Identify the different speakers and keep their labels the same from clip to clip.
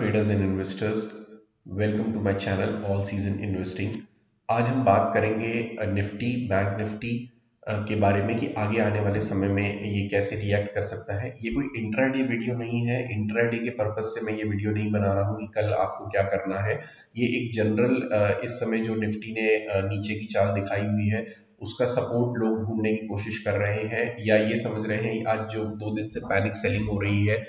Speaker 1: Traders and investors, welcome to my channel all season investing. आज हम बात करेंगे निफ्टी, बैंक निफ्टी के बारे में कि आगे आने वाले समय में ये कैसे रिएक्ट कर सकता है। ये कोई इंट्राडे वीडियो नहीं है, इंट्राडे के पर्पज से मैं ये वीडियो नहीं बना रहा हूँ कि कल आपको क्या करना है। ये एक जनरल इस समय जो निफ्टी ने नीचे की चाल दिखाई हुई है उसका सपोर्ट लोग ढूंढने की कोशिश कर रहे हैं, या ये समझ रहे हैं आज जो 2 दिन से पैनिक सेलिंग हो रही है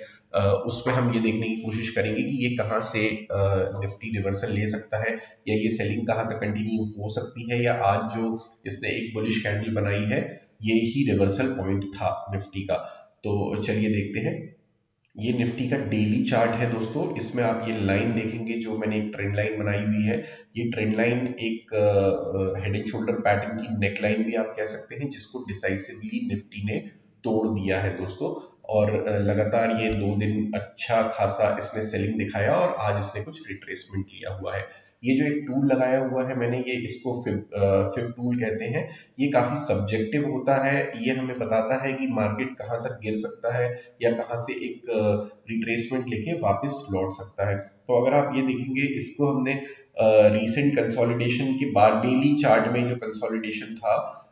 Speaker 1: उसमें हम ये देखने की कोशिश करेंगे कि ये कहाँ से निफ्टी रिवर्सल ले सकता है, या ये सेलिंग कहाँ तक कंटिन्यू हो सकती है, या आज जो इसने एक बुलिश कैंडल बनाई है ये ही रिवर्सल पॉइंट था निफ्टी का। तो चलिए देखते हैं। ये निफ्टी का डेली चार्ट है दोस्तों। इसमें आप ये लाइन देखेंगे जो मैंने एक ट्रेंड लाइन बनाई हुई है। ये ट्रेंड लाइन एक हेड एंड शोल्डर पैटर्न की नेक लाइन भी आप कह सकते हैं, जिसको डिसाइसिवली निफ्टी ने तोड़ दिया है दोस्तों। और लगातार ये 2 दिन अच्छा खासा इसने सेलिंग दिखाया और आज इसने कुछ रिट्रेसमेंट लिया हुआ है। ये जो एक टूल लगाया हुआ है मैंने, ये इसको फिब टूल कहते हैं। ये काफी सब्जेक्टिव होता है। ये हमें बताता है कि मार्केट कहाँ तक गिर सकता है या कहाँ से एक रिट्रेसमेंट लेके वापस लौट सकता है। तो अगर आप ये देखेंगे, इसको हमने रीसेंट कंसोलिडेशन के बाद डेली चार्ट में जो कंसोलिडेशन था,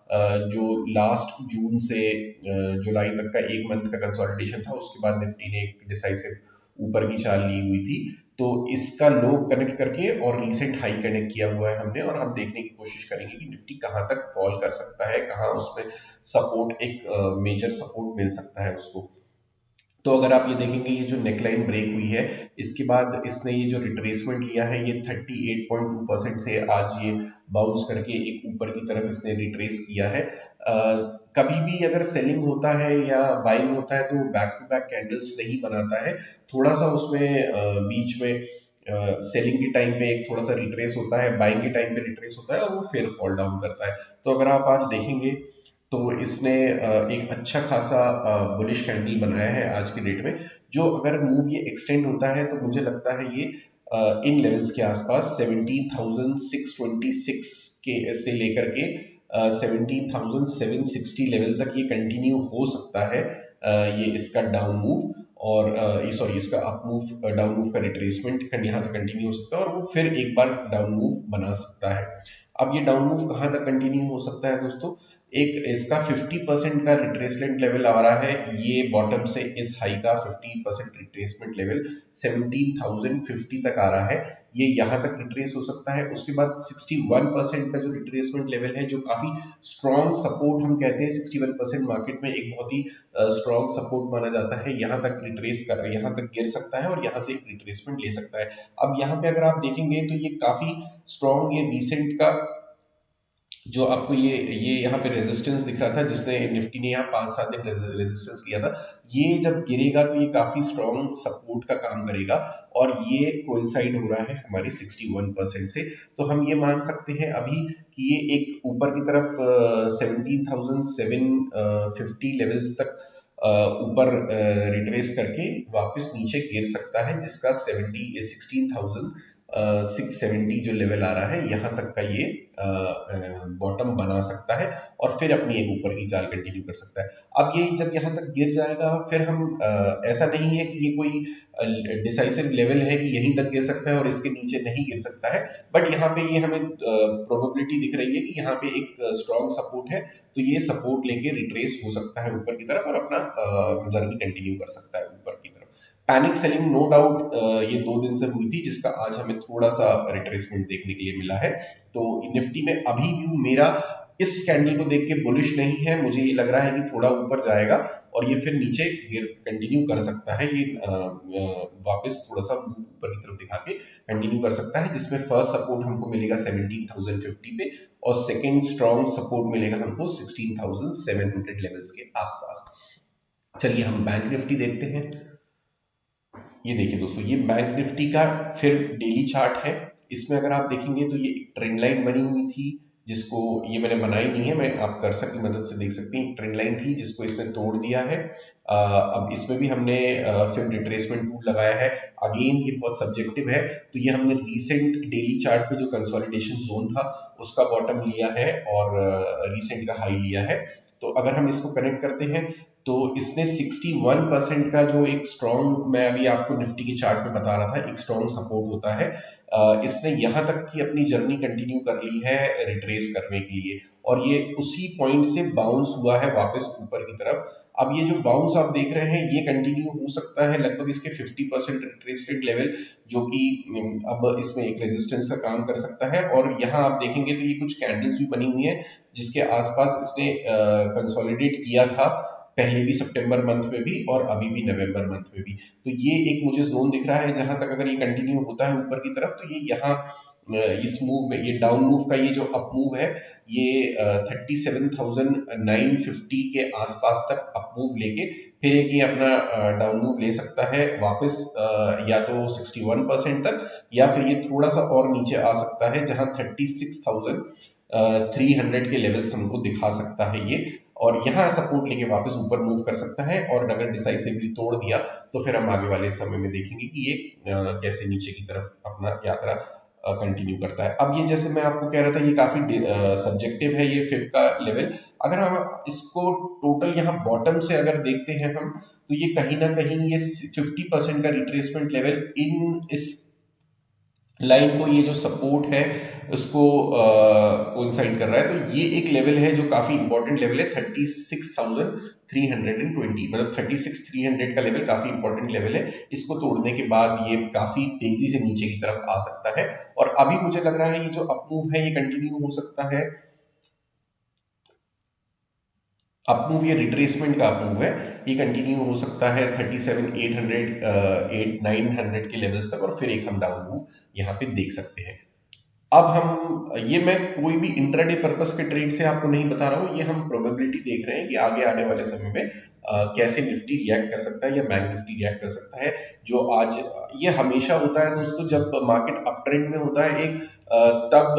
Speaker 1: जो लास्ट जून से जुलाई तक का एक मंथ का कंसोलिडेशन था, उसके बाद निफ्टी ने एक डिसाइसिव ऊपर की चाल ली हुई थी। तो इसका लो कनेक्ट करके और रीसेंट हाई कनेक्ट किया हुआ है हमने, और हम देखने की कोशिश करेंगे कि निफ्टी कहाँ तक फॉल कर सकता है, कहाँ उसमें सपोर्ट, एक मेजर सपोर्ट मिल सकता है उसको। तो अगर आप ये देखेंगे, ये जो नेकलाइन ब्रेक हुई है इसके बाद इसने ये जो रिट्रेसमेंट लिया है, ये 38.2% से आज ये बाउंस करके एक ऊपर की तरफ इसने रिट्रेस किया है। कभी भी अगर सेलिंग होता है या बाइंग होता है तो बैक टू बैक कैंडल्स नहीं बनाता है। थोड़ा सा उसमें बीच में सेलिंग के टाइम पे एक थोड़ा सा रिट्रेस होता है, बाइंग के टाइम पे रिट्रेस होता है और वो फिर फॉल डाउन करता है। तो अगर आप आज देखेंगे तो इसने एक अच्छा खासा बुलिश कैंडल बनाया है आज की डेट में। जो अगर मूव ये एक्सटेंड होता है तो मुझे लगता है ये इन लेवल्स के आसपास 17,626 के से लेकर के 17,760 लेवल तक ये कंटिन्यू हो सकता है। ये इसका डाउन मूव और सॉरी इसका अप मूव, डाउन मूव का रिट्रेसमेंट यहाँ तक कंटिन्यू हो सकता है और वो फिर एक बार डाउन मूव बना सकता है। अब ये डाउन मूव कहाँ तक कंटिन्यू हो सकता है दोस्तों? एक इसका 50% का रिट्रेसमेंट लेवल आ रहा है। ये बॉटम से इस हाई का 50% रिट्रेसमेंट लेवल 17,050 तक आ रहा है। ये यहाँ तक रिट्रेस हो सकता है। उसके बाद 61% का जो रिट्रेसमेंट लेवल है, जो काफी स्ट्रॉन्ग सपोर्ट हम कहते हैं, 61% मार्केट में एक बहुत ही स्ट्रॉन्ग सपोर्ट माना जाता है। यहाँ तक रिट्रेस कर, यहाँ तक गिर सकता है और यहाँ से एक रिट्रेसमेंट ले सकता है। अब यहाँ पे अगर आप देखेंगे तो ये काफी स्ट्रॉन्ग, ये रिसेंट का जो आपको ये यहाँ पे रेजिस्टेंस दिख रहा था, जिसने निफ्टी ने यहाँ 5-7 दिन रेजिस्टेंस लिया था, ये जब गिरेगा तो ये काफी स्ट्रॉन्ग सपोर्ट का काम करेगा और ये कोइंसाइड हो रहा है हमारे 61% से। तो हम ये मान सकते हैं अभी कि ये एक ऊपर की तरफ 17,750 लेवल्स तक ऊपर रिट्रेस करके वापस नीचे गिर सकता है, जिसका 16,670 जो लेवल आ रहा है यहाँ तक का ये बॉटम बना सकता है और फिर अपनी एक ऊपर की चाल कंटिन्यू कर सकता है। अब ये जब यहाँ तक गिर जाएगा, फिर हम ऐसा नहीं है कि ये कोई डिसाइसिव लेवल है कि यहीं तक गिर सकता है और इसके नीचे नहीं गिर सकता है, बट यहाँ पे ये हमें प्रोबेबिलिटी दिख रही है कि यहाँ पे एक स्ट्रॉन्ग सपोर्ट है। तो ये सपोर्ट लेके रिट्रेस हो सकता है ऊपर की तरफ और अपना जर्नी कंटिन्यू कर सकता है ऊपर की तरफ। पैनिक सेलिंग नो डाउट ये 2 दिन से हुई थी, जिसका आज हमें थोड़ा सा रिट्रेसमेंट देखने के लिए मिला है। तो निफ्टी में अभी व्यू मेरा इस कैंडल को देख के बुलिश नहीं है। मुझे ये लग रहा है कि थोड़ा ऊपर जाएगा और ये फिर नीचे कंटिन्यू कर सकता है। ये वापस थोड़ा सा मूव ऊपर की तरफ दिखा के कंटिन्यू कर सकता है, जिसमें फर्स्ट सपोर्ट हमको मिलेगा 17,050 पे और सेकेंड स्ट्रॉन्ग सपोर्ट मिलेगा हमको 16,700 लेवल्स के आसपास। चलिए हम बैंक निफ्टी देखते हैं। ये देखिए दोस्तों, ये बैंक निफ्टी का फिर डेली चार्ट है। इसमें अगर आप देखेंगे तो ये एक ट्रेंड लाइन बनी हुई थी, जिसको ये मैंने बनाई नहीं है, मैं आप कर्सर की मदद से देख सकते हैं। एक ट्रेंड लाइन थी जिसको इसने तोड़ दिया है। अब इसमें भी हमने फिर रिट्रेसमेंट टूल लगाया है। अगेन ये बहुत सब्जेक्टिव है, तो ये हमने रीसेंट डेली चार्ट पे जो कंसोलिडेशन जोन था उसका बॉटम लिया है और रीसेंट का हाई लिया है। तो अगर हम इसको कनेक्ट करते हैं तो इसने 61% का जो एक स्ट्रॉन्ग, मैं अभी आपको निफ्टी के चार्ट में बता रहा था, एक स्ट्रॉन्ग सपोर्ट होता है, इसने यहाँ तक की अपनी जर्नी कंटिन्यू कर ली है रिट्रेस करने के लिए, और ये उसी पॉइंट से बाउंस हुआ है वापस ऊपर की तरफ। अब ये जो बाउंस आप देख रहे हैं ये कंटिन्यू हो सकता है लगभग इसके 50% रिट्रेसमेंट लेवल, जो कि अब इसमें एक रेजिस्टेंस का काम कर सकता है। और यहाँ आप देखेंगे तो ये कुछ कैंडल्स भी बनी हुई है जिसके आसपास इसने कंसोलिडेट किया था, पहले भी सितंबर मंथ में भी और अभी भी नवंबर मंथ में भी। तो ये एक मुझे जोन दिख रहा है जहां तक अगर ये कंटिन्यू होता है ऊपर की तरफ, तो ये यहाँ इस मूव में, ये डाउन मूव का ये जो अप मूव है, ये 37,950 के आसपास तक अप मूव लेके फिर एक ये अपना डाउन मूव ले सकता है वापस, या तो 61% तक, या फिर ये थोड़ा सा और नीचे आ सकता है जहां 36,300 के लेवल्स हमको दिखा सकता है ये, और यहाँ सपोर्ट लेके वापस ऊपर मूव कर सकता है। और अगर डिसाइसिवली तोड़ दिया तो फिर हम आगे वाले समय में देखेंगे कि ये कैसे नीचे की तरफ अपना यात्रा कंटिन्यू करता है। अब ये जैसे मैं आपको कह रहा था, ये काफी सब्जेक्टिव है ये फिब का लेवल। अगर हम इसको टोटल यहाँ बॉटम से अगर देखते हैं हम, तो ये कहीं ना कहीं ये 50% का रिट्रेसमेंट लेवल इन इस लाइन को, ये जो सपोर्ट है उसको कोइंसाइड कर रहा है। तो ये एक लेवल है जो काफी इंपॉर्टेंट लेवल है, 36,320, मतलब 36,300 का लेवल काफी इंपॉर्टेंट लेवल है। इसको तोड़ने के बाद ये काफी तेजी से नीचे की तरफ आ सकता है, और अभी मुझे लग रहा है ये जो अप मूव है ये कंटिन्यू हो सकता है। अप मूव, ये रिट्रेसमेंट का अप मूव है, ये कंटिन्यू हो सकता है 37,800 900 के लेवल्स तक, और फिर एक हम डाउन मूव यहाँ पे देख सकते हैं। अब हम, ये मैं कोई भी इंट्राडे पर्पस के ट्रेड से आपको नहीं बता रहा हूँ, ये हम प्रोबेबिलिटी देख रहे हैं कि आगे आने वाले समय में कैसे निफ्टी रिएक्ट कर सकता है या बैंक निफ्टी रिएक्ट कर सकता है। जो आज, ये हमेशा होता है दोस्तों, जब मार्केट अप ट्रेंड में होता है एक, तब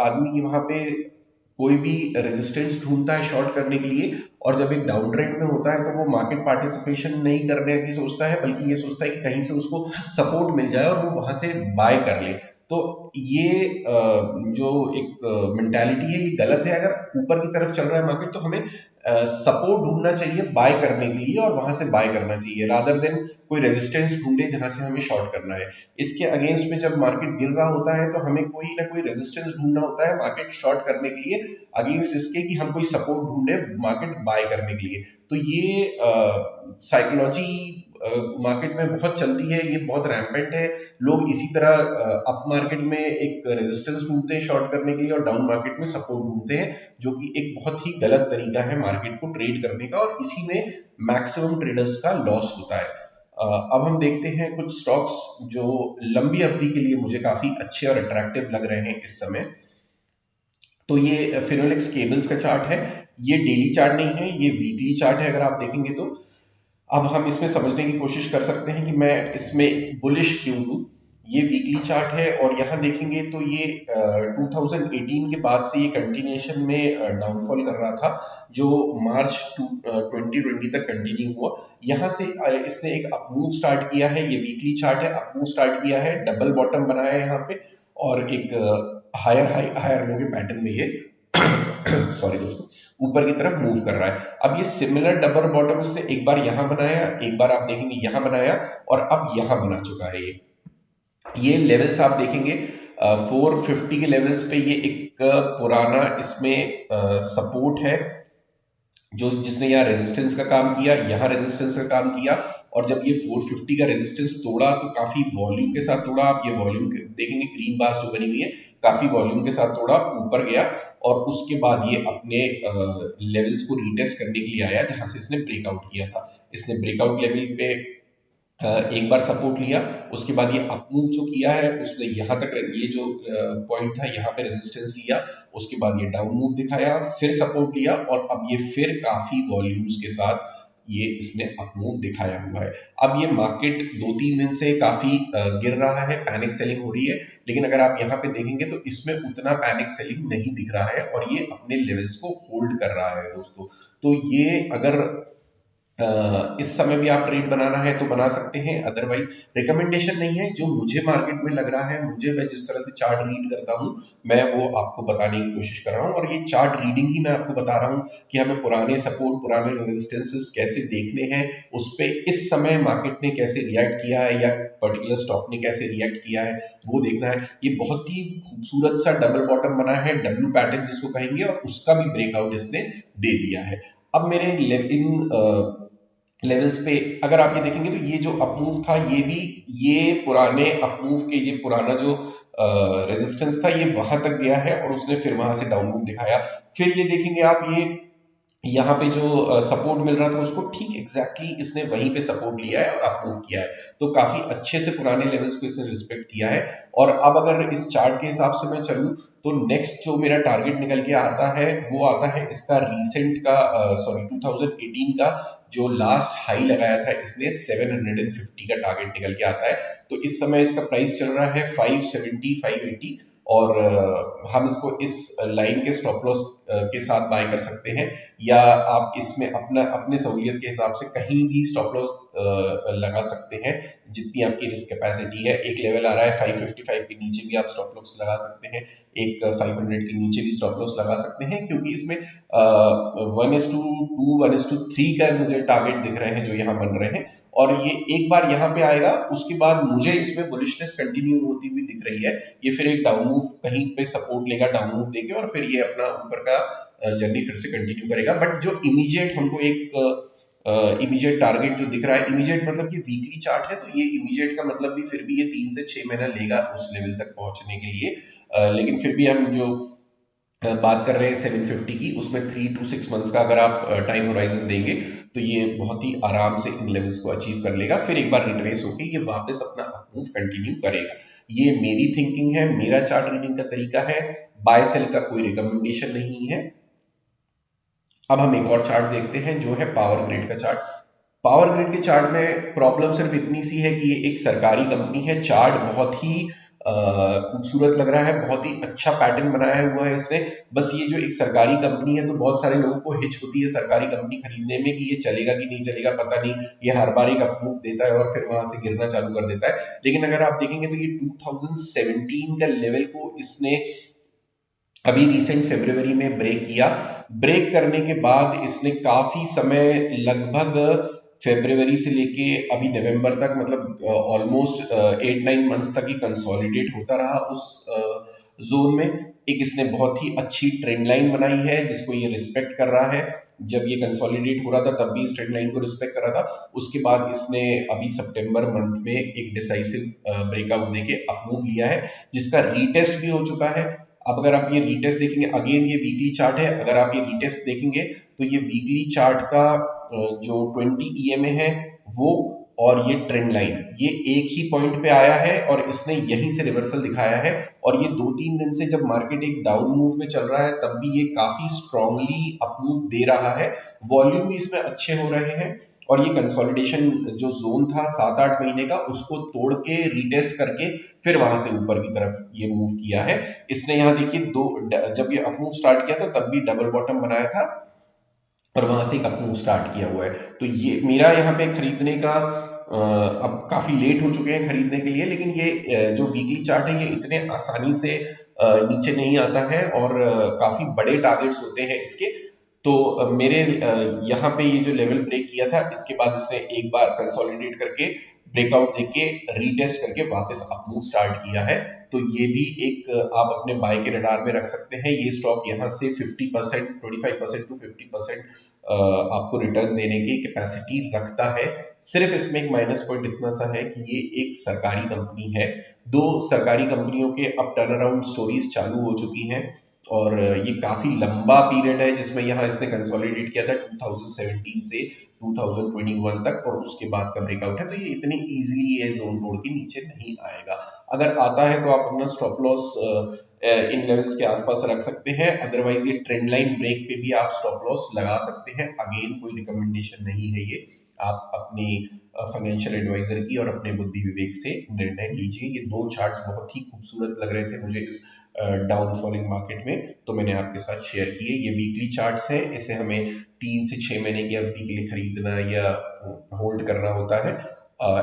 Speaker 1: आदमी वहां पे कोई भी रेजिस्टेंस ढूंढता है शॉर्ट करने के लिए, और जब एक डाउन ट्रेंड में होता है तो वो मार्केट पार्टिसिपेशन नहीं करने की सोचता है, बल्कि ये सोचता है कि कहीं से उसको सपोर्ट मिल जाए और वो वहां से बाय कर ले। तो ये जो एक मेंटालिटी है ये गलत है। अगर ऊपर की तरफ चल रहा है मार्केट तो हमें सपोर्ट ढूंढना चाहिए बाय करने के लिए, और वहां से बाय करना चाहिए, रादर देन कोई रेजिस्टेंस ढूंढे जहां से हमें शॉर्ट करना है। इसके अगेंस्ट में जब मार्केट गिर रहा होता है तो हमें कोई ना कोई रेजिस्टेंस ढूंढना होता है मार्केट शॉर्ट करने के लिए, अगेंस्ट इसके कि हम कोई सपोर्ट ढूंढे मार्केट बाय करने के लिए। तो ये साइकोलॉजी मार्केट में बहुत चलती है, ये बहुत रैम्पेंट है। लोग इसी तरह अप मार्केट में एक रेजिस्टेंस ढूंढते हैं शॉर्ट करने के लिए, और डाउन मार्केट में सपोर्ट ढूंढते हैं, जो कि एक बहुत ही गलत तरीका है मार्केट को ट्रेड करने का, और इसी में मैक्सिमम ट्रेडर्स का लॉस होता है। अब हम देखते हैं कुछ स्टॉक्स जो लंबी अवधि के लिए मुझे काफी अच्छे और अट्रैक्टिव लग रहे हैं इस समय। तो ये फिनोलेक्स केबल्स का चार्ट है, ये डेली चार्ट नहीं है, ये वीकली चार्ट है अगर आप देखेंगे तो। अब हम इसमें समझने की कोशिश कर सकते हैं कि मैं इसमें बुलिश क्यों हूं। ये वीकली चार्ट है, और यहाँ देखेंगे तो ये 2018 के बाद से ये कंटिन्यूएशन में डाउनफॉल कर रहा था, जो मार्च 2020 तक कंटिन्यू हुआ। यहाँ से इसने एक अप मूव स्टार्ट किया है, ये वीकली चार्ट है, अप मूव स्टार्ट किया है, डबल बॉटम बनाया है यहाँ पे, और एक हायर हाई हायर लो के पैटर्न में ये सॉरी दोस्तों, ऊपर की तरफ मूव कर रहा है। अब ये सिमिलर डबल बॉटम इसने एक बार यहां बनाया, एक बार आप देखेंगे यहां बनाया, और अब यहां बना चुका है ये लेवल्स आप देखेंगे 450 के लेवल्स पे, ये एक पुराना इसमें सपोर्ट है, जो जिसने यहाँ रेजिस्टेंस का काम किया, यहाँ रेजिस्टेंस का काम किया, और जब ये 450 का रेजिस्टेंस तोड़ा तो काफी वॉल्यूम के साथ तोड़ा। आप ये वॉल्यूम देखेंगे, ग्रीन बार्स जो बनी हुई है, काफी वॉल्यूम के साथ तोड़ा, ऊपर गया, और उसके बाद ये अपने लेवल्स को रीटेस्ट करने के लिए आया जहां से इसने ब्रेकआउट किया था। इसने ब्रेकआउट लेवल पे एक बार सपोर्ट लिया, उसके बाद ये अप मूव जो किया है उसने यहाँ तक, ये जो पॉइंट था यहाँ पे रेजिस्टेंस लिया, उसके बाद ये डाउन मूव दिखाया, फिर सपोर्ट लिया, और अब ये फिर काफी वॉल्यूम्स के साथ ये इसने अप मूव दिखाया हुआ है। अब ये मार्केट 2-3 दिन से काफी गिर रहा है, पैनिक सेलिंग हो रही है, लेकिन अगर आप यहाँ पे देखेंगे तो इसमें उतना पैनिक सेलिंग नहीं दिख रहा है, और ये अपने लेवल्स को होल्ड कर रहा है दोस्तों। तो ये अगर इस समय भी आप ट्रेड बनाना है तो बना सकते हैं, अदरवाइज रिकमेंडेशन नहीं है। जो मुझे मार्केट में लग रहा है, मैं जिस तरह से चार्ट रीड करता हूँ, मैं वो आपको बताने की कोशिश कर रहा हूँ। और ये चार्ट रीडिंग ही मैं आपको बता रहा हूँ कि हमें पुराने सपोर्ट, पुराने रेजिस्टेंसेस कैसे देखने हैं, उस पे इस समय मार्केट ने कैसे रिएक्ट किया है या पर्टिकुलर स्टॉक ने कैसे रिएक्ट किया है, वो देखना है। ये बहुत ही खूबसूरत सा डबल बॉटम बना है, डब्ल्यू पैटर्न जिसको कहेंगे, और उसका भी ब्रेकआउट इसने दे दिया है। अब मेरे इन लेवल्स पे अगर आप ये देखेंगे तो ये जो अपमूव था, ये पुराने अपमूव के, ये पुराना जो रेजिस्टेंस था, ये वहां तक गया है और उसने फिर वहां से डाउन मूव दिखाया। फिर ये देखेंगे आप, ये यहाँ पे जो सपोर्ट मिल रहा था उसको ठीक एग्जैक्टली इसने वहीं पे सपोर्ट लिया है और अप मूव किया है। तो काफी अच्छे से पुराने लेवल्स को इसने रिस्पेक्ट किया है। और अब अगर इस चार्ट के हिसाब से मैं चलूं, तो नेक्स्ट जो मेरा टारगेट निकल के आता है वो आता है इसका रीसेंट का, सॉरी 2018 का जो लास्ट हाई लगाया था इसने, 750 का टारगेट निकल के आता है। तो इस समय इसका प्राइस चल रहा है 570 580, और हम इसको इस लाइन के स्टॉप लॉस के साथ बाय कर सकते हैं, या आप इसमें अपने सहूलियत के हिसाब से कहीं भी स्टॉप लॉस लगा सकते हैं जितनी आपकी रिस्क कैपेसिटी है। एक लेवल आ रहा है 555 के नीचे भी आप स्टॉप लॉस लगा सकते हैं, एक 500 के नीचे भी स्टॉप लॉस लगा सकते हैं, क्योंकि इसमें 1:2 1:3 का मुझे टारगेट दिख रहे हैं जो यहाँ बन रहे हैं। और ये एक बार यहाँ पे आएगा, उसके बाद मुझे इसमें बुलिशनेस कंटिन्यू होती हुई दिख रही है। ये फिर एक डाउन मूव कहीं पे सपोर्ट लेगा, डाउन मूव देके, और फिर ये अपना ऊपर का जर्नी फिर से कंटिन्यू करेगा। बट जो इमीडिएट हमको एक इमीडिएट टारगेट जो दिख रहा है, इमीडिएट मतलब कि वीकली चार्ट है, तो ये इमीडिएट का मतलब भी फिर भी ये 3 से 6 महीना लेगा उस लेवल तक पहुंचने के लिए। लेकिन फिर भी हम जो बात कर रहे हैं 750 की, उसमें 3 to 6 मंथ्स का अगर आप टाइम होराइजन देंगे तो ये बहुत ही आराम से इन लेवल्स को अचीव कर लेगा। फिर एक बार रिट्रेस होकर ये वापस अपना मूव कंटिन्यू करेगा। ये मेरी थिंकिंग है, मेरा चार्ट रीडिंग का तरीका है, बाय सेल का कोई रिकमेंडेशन नहीं है। अब हम एक और चार्ट देखते हैं जो है पावर ग्रिड का चार्ट। पावर ग्रिड के चार्ट में प्रॉब्लम सिर्फ इतनी सी है कि ये एक सरकारी कंपनी है। चार्ट बहुत ही खूबसूरत लग रहा है, बहुत ही अच्छा पैटर्न बनाया हुआ है इसने। बस ये जो एक सरकारी कंपनी है, तो बहुत सारे लोगों को हिच होती है सरकारी कंपनी खरीदने में कि ये चलेगा कि नहीं चलेगा, पता नहीं, ये हर बार एक अपमूव देता है और फिर वहां से गिरना चालू कर देता है। लेकिन अगर आप देखेंगे तो ये 2017 का लेवल को इसने अभी रिसेंट फरवरी में ब्रेक किया। ब्रेक करने के बाद इसने काफी समय, लगभग फरवरी से लेके अभी नवंबर तक, मतलब ऑलमोस्ट 8-9 मंथ्स तक ही कंसोलिडेट होता रहा उस जोन में। एक इसने बहुत ही अच्छी ट्रेंड लाइन बनाई है जिसको ये रिस्पेक्ट कर रहा है। जब ये कंसोलिडेट हो रहा था तब भी इस ट्रेंड लाइन को रिस्पेक्ट कर रहा था। उसके बाद इसने अभी सितंबर मंथ में एक डिसाइसिव ब्रेकआउट देके अप मूव लिया है, जिसका रीटेस्ट भी हो चुका है। अब अगर आप ये रीटेस्ट देखेंगे, अगेन ये वीकली चार्ट है, अगर आप ये रीटेस्ट देखेंगे तो ये वीकली चार्ट का जो 20 EMA है वो, और ये ट्रेंड लाइन, ये एक ही पॉइंट पे आया है और इसने यहीं से रिवर्सल दिखाया है। और ये 2-3 दिन से जब मार्केट एक डाउन मूव में चल रहा है तब भी ये काफी स्ट्रांगली अप मूव दे रहा है। वॉल्यूम भी इसमें अच्छे हो रहे हैं, और ये कंसोलिडेशन जो जोन था 7-8 महीने का, उसको तोड़ के रीटेस्ट करके फिर वहां से ऊपर की तरफ ये मूव किया है इसने। यहाँ देखिए, जब ये अप मूव स्टार्ट किया था तब भी डबल बॉटम बनाया था और वहां से एक अप मूव स्टार्ट किया हुआ है। तो ये मेरा यहाँ पे खरीदने का, अब काफी लेट हो चुके हैं खरीदने के लिए, लेकिन ये जो वीकली चार्ट है ये इतने आसानी से नीचे नहीं आता है, और काफी बड़े टारगेट्स होते हैं इसके। तो मेरे यहाँ पे ये जो लेवल ब्रेक किया था, इसके बाद इसने एक बार कंसोलिडेट करके ब्रेकआउट देके रीटेस्ट करके वापस अप मूव स्टार्ट किया है। तो ये भी एक आप अपने बाय के रडार में रख सकते हैं। ये स्टॉक यहाँ से 50%, 25% to 50% आपको रिटर्न देने की कैपेसिटी रखता है। सिर्फ इसमें एक माइनस पॉइंट इतना सा है कि ये एक सरकारी कंपनी है। दो सरकारी कंपनियों के अब टर्न अराउंड स्टोरीज चालू हो चुकी हैं, और ये काफी लंबा पीरियड है जिसमें यहाँ इसने कंसोलिडेट किया था 2017 से 2021 तक, और उसके बाद का ब्रेकआउट है। तो ये इतनी इजीली ये जोन तोड़ के नीचे नहीं आएगा। अगर आता है तो आप अपना स्टॉप लॉस इन लेवल्स के आसपास रख सकते हैं, अदरवाइज ये ट्रेंड लाइन ब्रेक पे भी आप स्टॉप लॉस लगा सकते हैं। अगेन कोई रिकमेंडेशन नहीं है ये, आप अपनी फाइनेंशियल एडवाइजर की और अपने बुद्धि विवेक से निर्णय लीजिए। ये दो चार्ट्स बहुत ही खूबसूरत लग रहे थे मुझे इस डाउन फॉलिंग मार्केट में, तो मैंने आपके साथ शेयर किए। ये वीकली चार्ट्स हैं, इसे हमें 3 से 6 महीने की अवधि के लिए खरीदना या होल्ड करना होता है।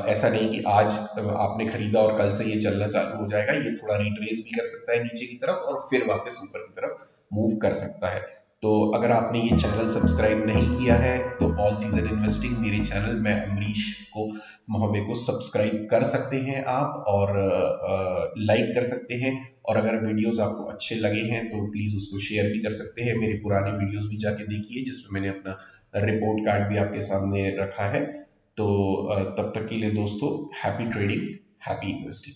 Speaker 1: ऐसा नहीं कि आज आपने खरीदा और कल से ये चलना चालू हो जाएगा। ये थोड़ा रिट्रेस भी कर सकता है नीचे की तरफ और फिर वापस ऊपर की तरफ मूव कर सकता है। तो अगर आपने ये चैनल सब्सक्राइब नहीं किया है तो ऑल सीजन इन्वेस्टिंग मेरे चैनल मैं अमरीश को महोदय को सब्सक्राइब कर सकते हैं आप, और लाइक कर सकते हैं। और अगर वीडियोस आपको अच्छे लगे हैं तो प्लीज़ उसको शेयर भी कर सकते हैं। मेरे पुराने वीडियोस भी जाके देखिए जिसमें मैंने अपना रिपोर्ट कार्ड भी आपके सामने रखा है। तो तब तक के लिए दोस्तों, हैप्पी ट्रेडिंग, हैप्पी इन्वेस्टिंग।